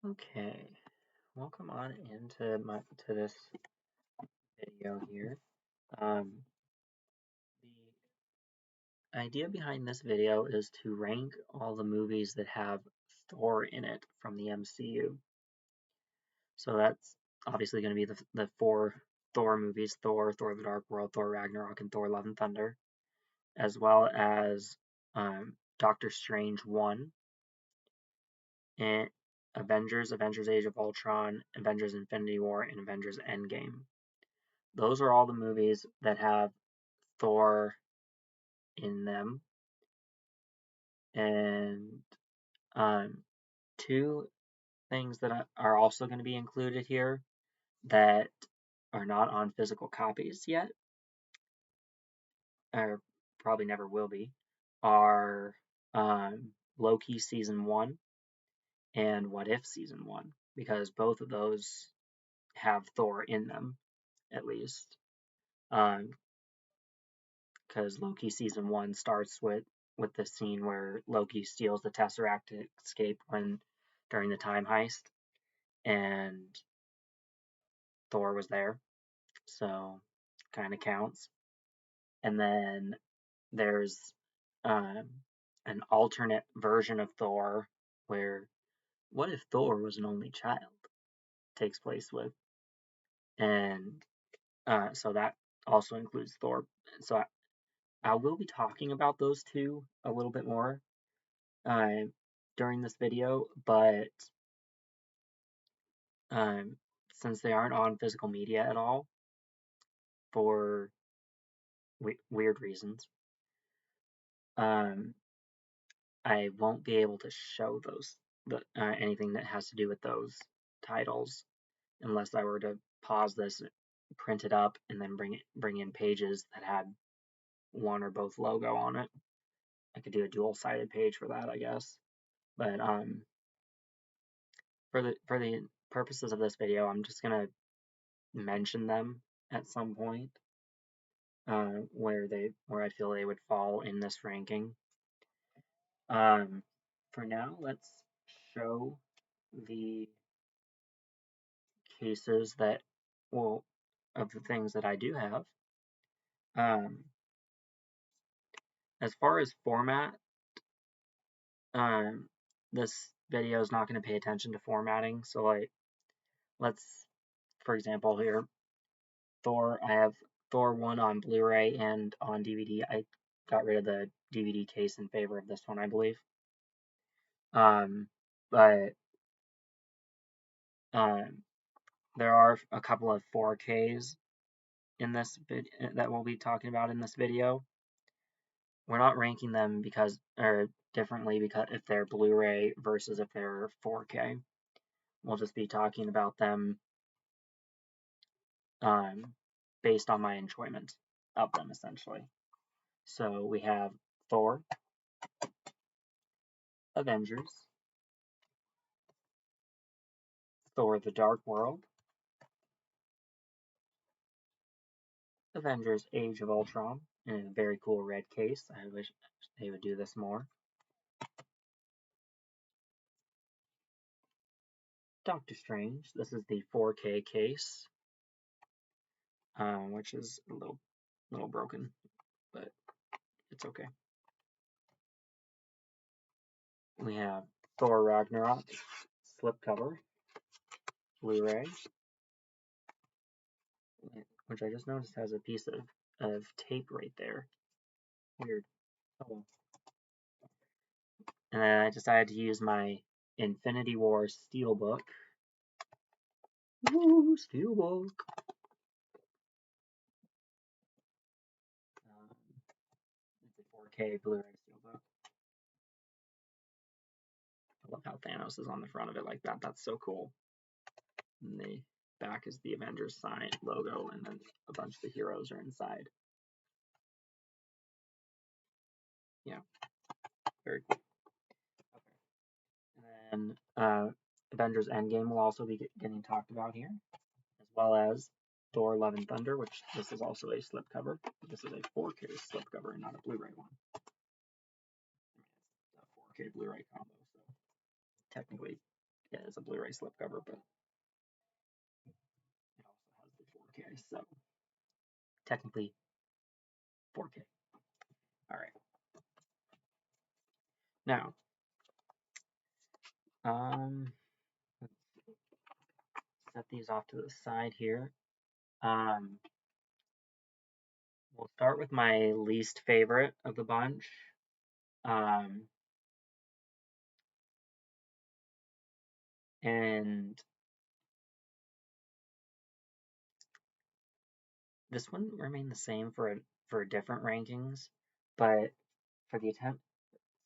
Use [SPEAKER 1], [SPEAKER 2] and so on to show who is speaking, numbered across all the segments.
[SPEAKER 1] Okay, welcome on into this video here. The idea behind this video is to rank all the movies that have Thor in it from the MCU. So that's obviously going to be the four Thor movies: Thor, Thor: The Dark World, Thor: Ragnarok, and Thor: Love and Thunder, as well as Doctor Strange 1, and Avengers Age of Ultron, Avengers Infinity War, and Avengers Endgame. Those are all the movies that have Thor in them. And two things that are also going to be included here that are not on physical copies yet, or probably never will be, are Loki Season 1 and What If Season 1, because both of those have Thor in them, at least. Because Loki Season 1 starts with the scene where Loki steals the Tesseract to escape during the time heist, and Thor was there, so kind of counts. And then there's an alternate version of Thor where what if Thor was an only child takes place with, and so that also includes Thor. So I will be talking about those two a little bit more during this video, but since they aren't on physical media at all for weird reasons, I won't be able to show anything that has to do with those titles unless I were to pause this, print it up, and then bring in pages that had one or both logo on it. I could do a dual-sided page for that, I guess. But for the purposes of this video, I'm just gonna mention them at some point where I feel they would fall in this ranking. For now, let's show the cases of the things that I do have. As far as format, this video is not going to pay attention to formatting. So let's, for example, here, I have Thor 1 on Blu-ray and on DVD. I got rid of the DVD case in favor of this one, I believe. But there are a couple of 4Ks in this that we'll be talking about in this video. We're not ranking them differently because if they're Blu-ray versus if they're 4K. We'll just be talking about them based on my enjoyment of them, essentially. So we have Thor, Avengers, Thor: The Dark World, Avengers: Age of Ultron, in a very cool red case. I wish they would do this more. Doctor Strange. This is the 4K case, which is a little broken, but it's okay. We have Thor Ragnarok slipcover, Blu-ray, which I just noticed has a piece of tape right there. Weird. Oh. And then I decided to use my Infinity War Steelbook. Woo, Steelbook! It's a 4K Blu-ray Steelbook. I love how Thanos is on the front of it like that. That's so cool. And the back is the Avengers sign logo, and then a bunch of the heroes are inside. Yeah, very cool. Okay. And then Avengers Endgame will also be getting talked about here, as well as Thor: Love and Thunder, which this is also a slipcover. This is a 4K slipcover and not a Blu-ray one. It's a 4K Blu-ray combo, so technically Yeah, it's a Blu-ray slipcover, but it also has the 4K, so technically 4K. All right. Now, let's set these off to the side here. We'll start with my least favorite of the bunch. And this wouldn't remain the same for different rankings, but for the attempt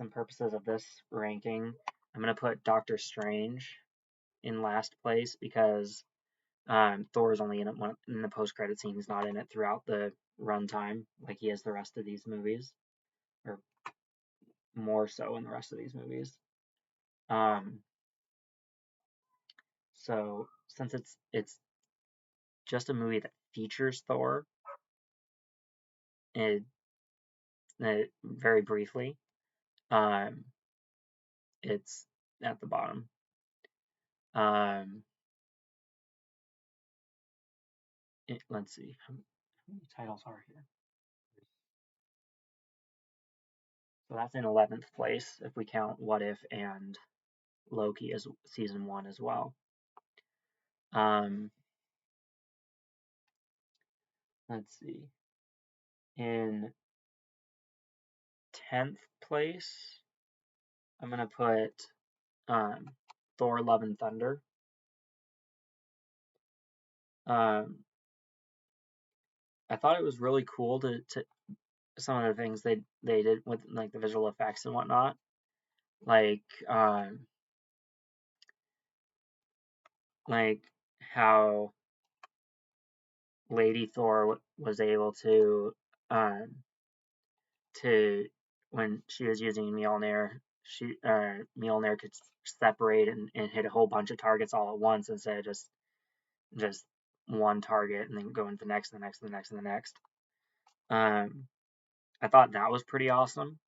[SPEAKER 1] and purposes of this ranking, I'm gonna put Doctor Strange in last place because Thor is only in it in the post-credit scene. He's not in it throughout the runtime like he is the rest of these movies, or more so in the rest of these movies. So since it's just a movie that features Thor, it very briefly, it's at the bottom. Let's see, how many titles are here? So that's in 11th place if we count What If and Loki as season 1 as well. Let's see. In 10th place, I'm gonna put Thor: Love and Thunder. I thought it was really cool to some of the things they did with like the visual effects and whatnot, like how Lady Thor was able to when she was using Mjolnir, Mjolnir could separate and hit a whole bunch of targets all at once instead of just one target and then go into the next and the next and the next and the next. I thought that was pretty awesome.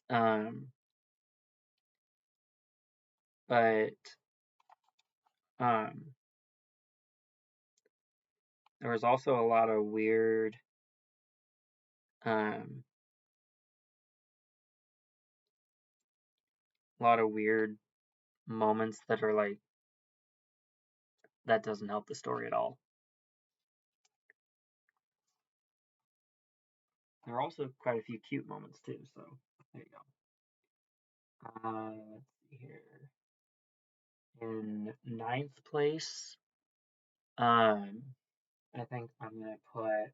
[SPEAKER 1] But there was also a lot of weird moments that are like that doesn't help the story at all. There are also quite a few cute moments too, so there you go. Let's see here. In 9th place, I think I'm gonna put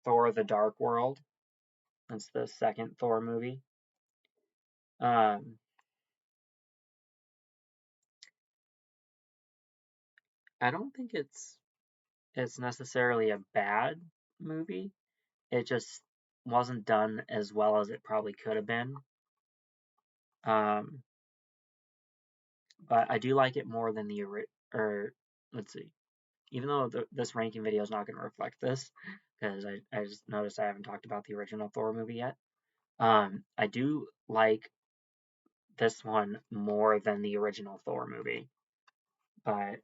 [SPEAKER 1] Thor: The Dark World. That's the second Thor movie. I don't think it's necessarily a bad movie. It just wasn't done as well as it probably could have been. But I do like it more than the let's see. Even though this ranking video is not going to reflect this, because I just noticed I haven't talked about the original Thor movie yet. I do like this one more than the original Thor movie. But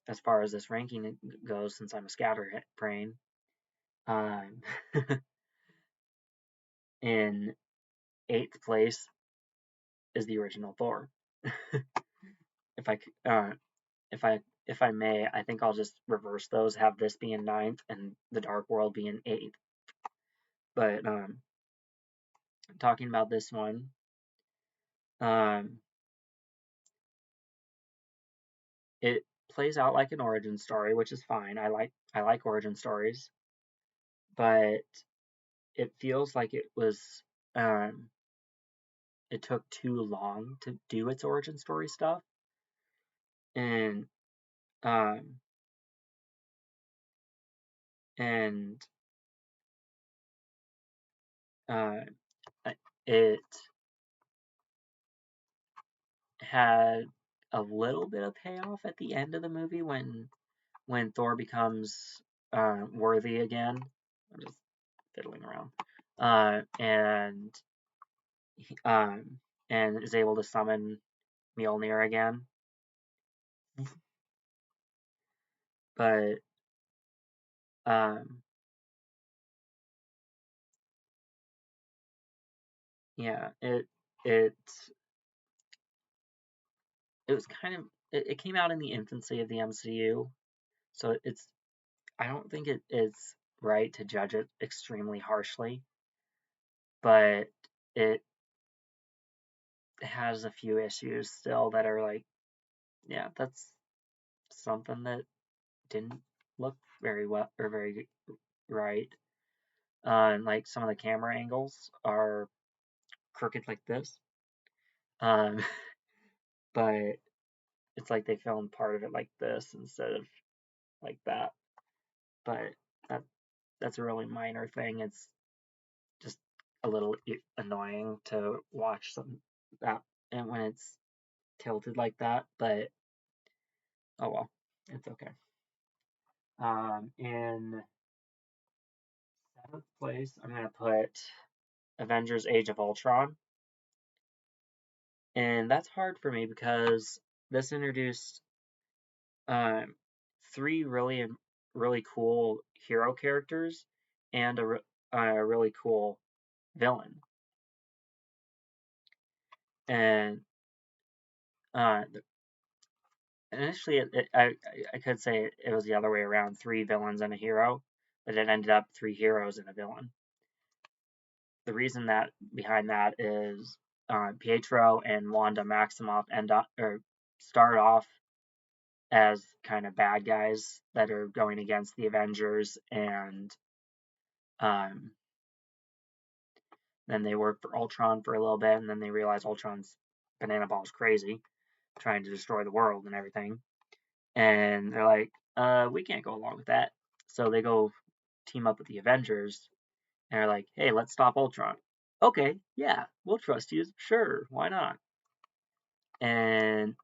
[SPEAKER 1] as far as this ranking goes, since I'm a scatterbrain, in 8th place is the original Thor. If I may, I think I'll just reverse those, have this be in 9th and the Dark World be in 8th. But talking about this one, it plays out like an origin story, which is fine. I like origin stories, but it feels like it took too long to do its origin story stuff, and it had a little bit of payoff at the end of the movie when Thor becomes worthy again. I'm just fiddling around, and is able to summon Mjolnir again. But yeah, it was kind of it came out in the infancy of the MCU, so I don't think it is right to judge it extremely harshly, but it has a few issues still that are like, yeah, that's something that didn't look very well or very right. And like some of the camera angles are crooked like this. Um, but it's like they filmed part of it like this instead of like that. But that that's a really minor thing. It's just a little annoying to watch that and when it's tilted like that. But oh well, it's okay. In seventh place, I'm gonna put Avengers: Age of Ultron, and that's hard for me because this introduced um, three really cool hero characters and a really cool villain. And uh, initially, I could say it was the other way around: three villains and a hero, but it ended up three heroes and a villain. The reason that behind that is Pietro and Wanda Maximoff start off as kind of bad guys that are going against the Avengers, and um, then they work for Ultron for a little bit, and then they realize Ultron's banana balls crazy, trying to destroy the world and everything. And they're like, we can't go along with that. So they go team up with the Avengers, and they're like, hey, let's stop Ultron. Okay, yeah, we'll trust you. Sure, why not? And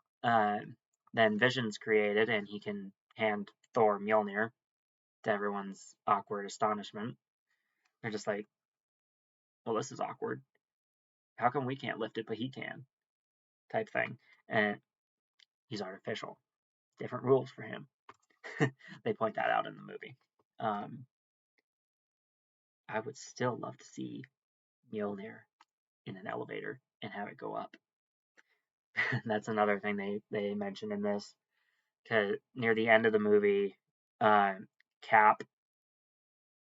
[SPEAKER 1] then Vision's created, and he can hand Thor Mjolnir to everyone's awkward astonishment. They're just like, well, this is awkward. How come we can't lift it, but he can? Type thing. And he's artificial. Different rules for him. They point that out in the movie. I would still love to see Mjolnir in an elevator and have it go up. That's another thing they mentioned in this. Cause near the end of the movie, Cap,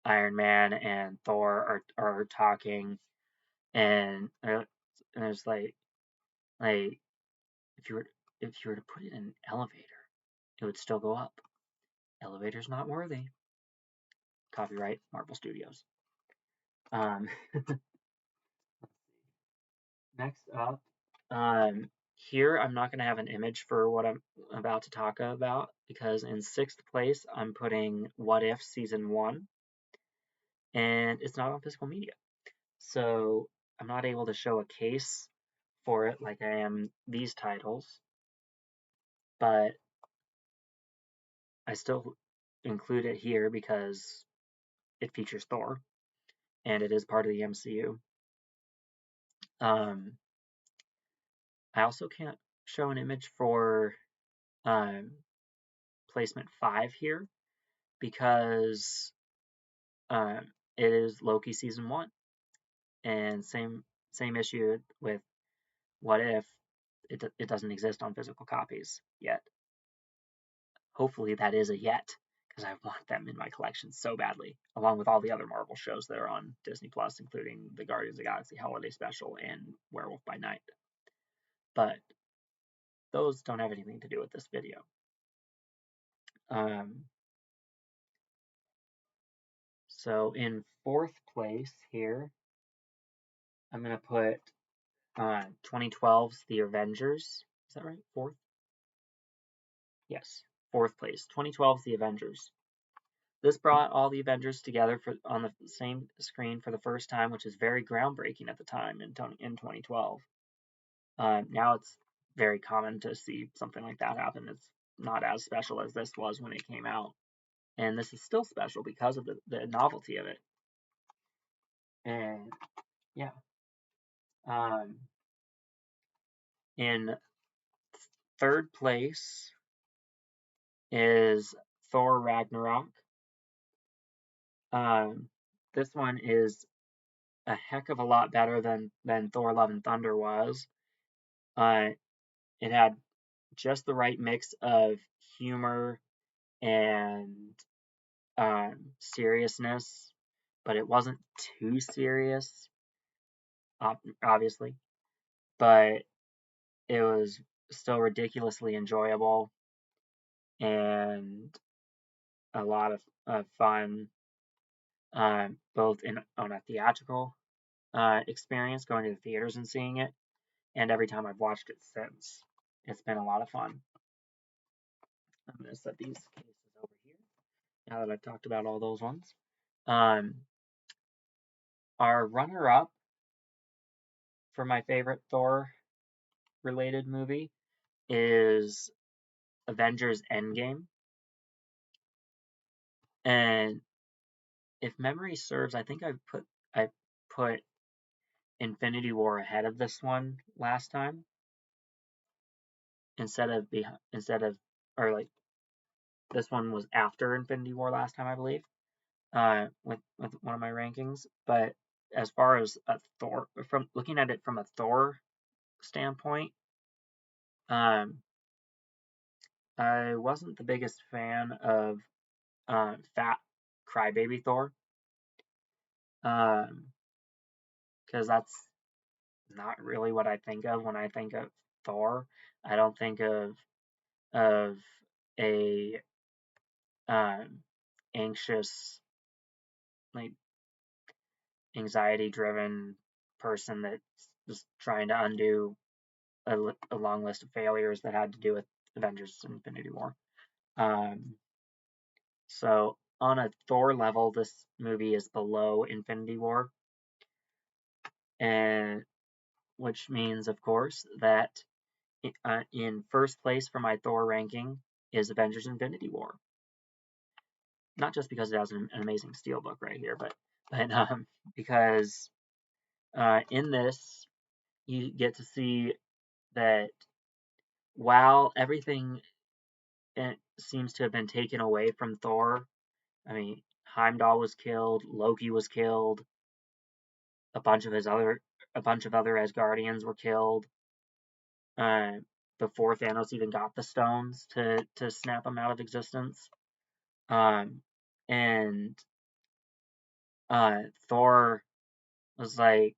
[SPEAKER 1] Iron Man, and Thor are talking, and it's like if you were to put it in an elevator, it would still go up. Elevator's not worthy. Copyright Marvel Studios. Um, Next up, here I'm not going to have an image for what I'm about to talk about because in sixth place I'm putting What If Season 1, and it's not on physical media. So I'm not able to show a case for it like I am these titles, but I still include it here because it features Thor and it is part of the MCU. I also can't show an image for placement 5 here because it is Loki season 1, and same issue with What If it doesn't exist on physical copies yet. Hopefully that is a yet because I want them in my collection so badly, along with all the other Marvel shows that are on Disney Plus, including the Guardians of the Galaxy Holiday Special and Werewolf by Night. But those don't have anything to do with this video. So in fourth place here, I'm going to put 2012's The Avengers. Is that right? Fourth? Yes, fourth place. 2012's The Avengers. This brought all the Avengers together on the same screen for the first time, which is very groundbreaking at the time in 2012. Now it's very common to see something like that happen. It's not as special as this was when it came out. And this is still special because of the novelty of it. And yeah. In third place is Thor Ragnarok. Um, this one is a heck of a lot better than Thor Love and Thunder was. Uh, it had just the right mix of humor and seriousness, but it wasn't too serious, obviously. But it was still ridiculously enjoyable and a lot of fun, both on a theatrical experience, going to the theaters and seeing it, and every time I've watched it since. It's been a lot of fun. I'm going to set these cases over here now that I've talked about all those ones. Um, our runner up for my favorite Thor related movie is Avengers Endgame. And if memory serves, I think I put Infinity War ahead of this one last time instead of or like this one was after Infinity War last time, I believe. With one of my rankings, but as far as a Thor, from looking at it from a Thor standpoint, um, I wasn't the biggest fan of fat crybaby Thor, because that's not really what I think of when I think of Thor. I don't think of a anxious, like anxiety driven person that's just trying to undo a long list of failures that had to do with Avengers Infinity War. Um, so on a Thor level, this movie is below Infinity War, and which means, of course, that in first place for my Thor ranking is Avengers Infinity War. Not just because it has an amazing steelbook right here, but because in this you get to see that while everything seems to have been taken away from Thor, I mean, Heimdall was killed, Loki was killed, a bunch of other Asgardians were killed. Uh, Before Thanos even got the stones to snap them out of existence. And Thor was like,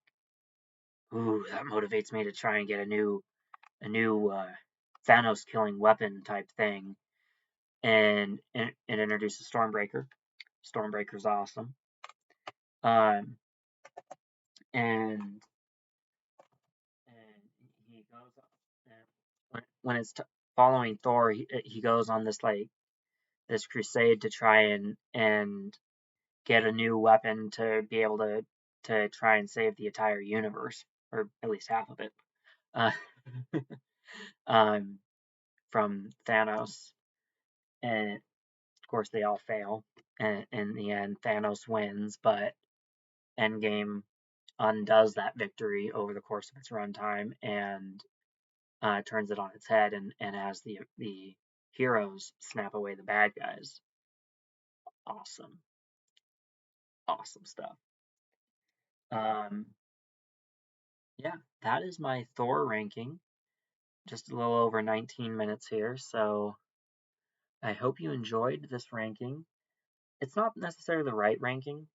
[SPEAKER 1] "Ooh, that motivates me to try and get a new Thanos killing weapon type thing." And it introduces Stormbreaker. Stormbreaker's awesome. Um, and he goes when it's following Thor, he goes on this crusade to try and get a new weapon to be able to try and save the entire universe, or at least half of it, uh, um, from Thanos. And of course, they all fail. And in the end, Thanos wins, but Endgame undoes that victory over the course of its runtime and turns it on its head and has the heroes snap away the bad guys. Awesome, awesome stuff. Yeah, that is my Thor ranking. Just a little over 19 minutes here, so I hope you enjoyed this ranking. It's not necessarily the right ranking.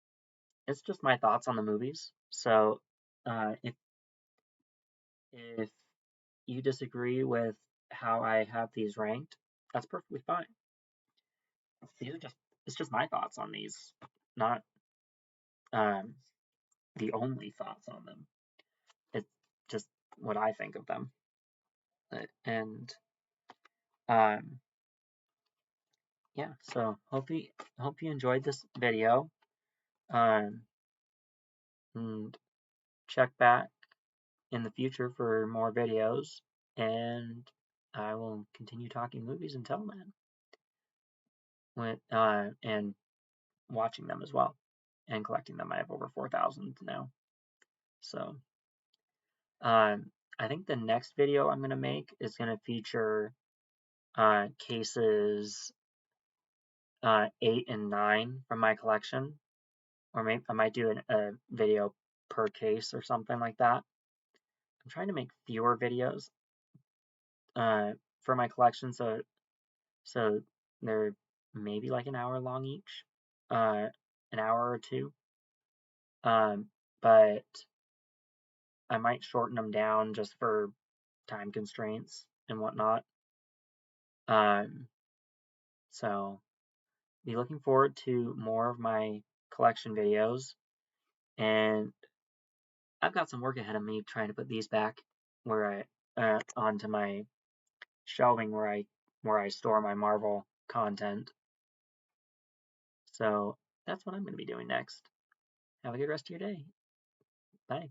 [SPEAKER 1] It's just my thoughts on the movies. So, if you disagree with how I have these ranked, that's perfectly fine. These are just it's just my thoughts on these, not um, the only thoughts on them. It's just what I think of them. And yeah, so hope you enjoyed this video. And check back in the future for more videos, and I will continue talking movies until then, and watching them as well, and collecting them. I have over 4,000 now. So, I think the next video I'm gonna make is gonna feature cases 8 and 9 from my collection, or maybe I might do a video per case or something like that. I'm trying to make fewer videos for my collection, so they're maybe like an hour long each, an hour or two. But I might shorten them down just for time constraints and whatnot. So be looking forward to more of my collection videos, and I've got some work ahead of me trying to put these back where onto my shelving where I store my Marvel content. So that's what I'm going to be doing next. Have a good rest of your day. Bye.